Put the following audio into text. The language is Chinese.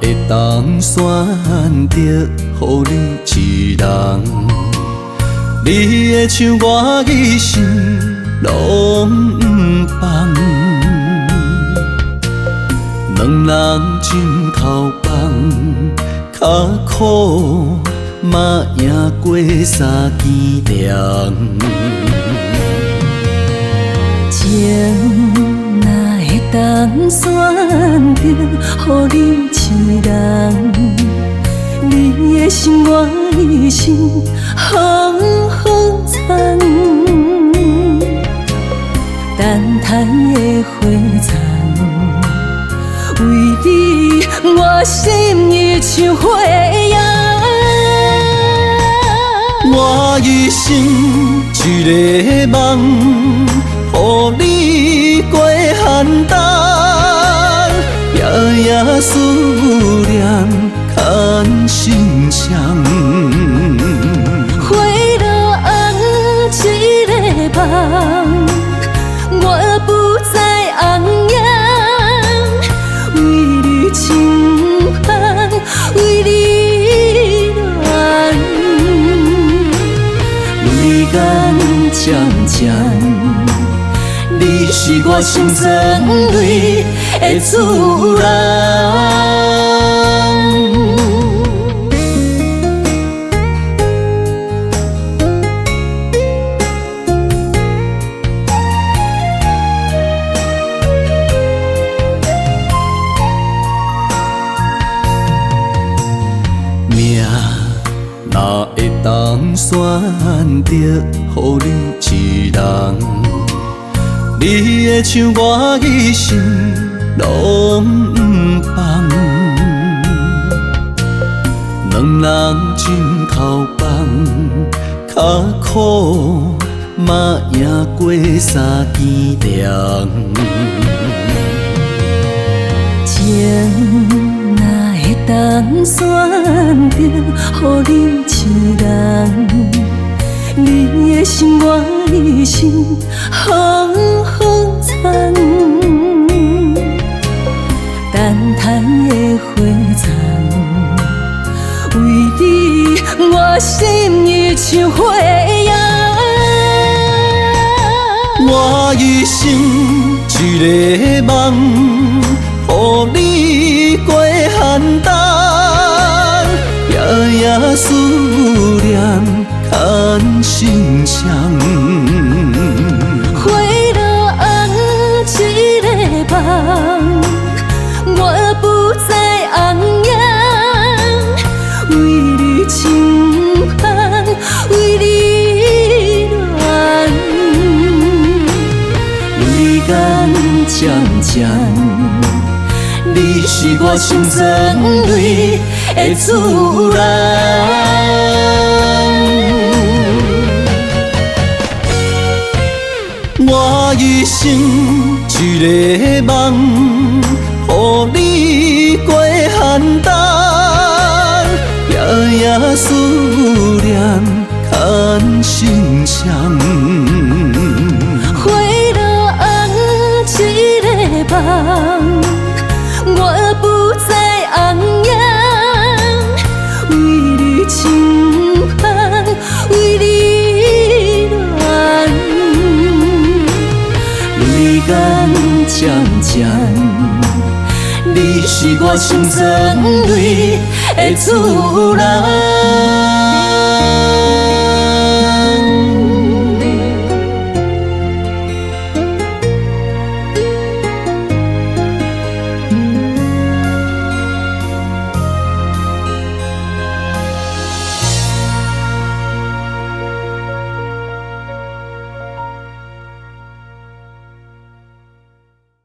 会当选择，予你一人，你的像我一生拢不放。两人枕头房，较苦嘛赢过三更凉。情若会当选择，予你一人，你的心我一生风风残。等待的花残，为你我心意像火焰。我一生一个梦，予你过寒冬，夜夜思念牵心伤。花落红一个梦，我不再昂扬，为你轻盼，为你恋。时间渐渐，你是我心酸泪的主人。命若会当选择，予你一人，你的像我一生拢不放。两人枕头房，较苦嘛赢过三更凉。情若会当选择，予你一人，你的心我一生风风残。等待的花残，为你我心意像火焰。我一生一个梦，予你过寒冬，夜夜思念牵心伤。花落红一个梦，我不再昂扬，为你轻盼，为你恋。时间渐渐，你是我心酸泪的主人。我一生一个梦，予你过寒冬，夜夜思念牵心伤。花落红一个梦，我不再昂扬，为你轻盼，为你恋。时间渐渐，你是我心酸泪的主人。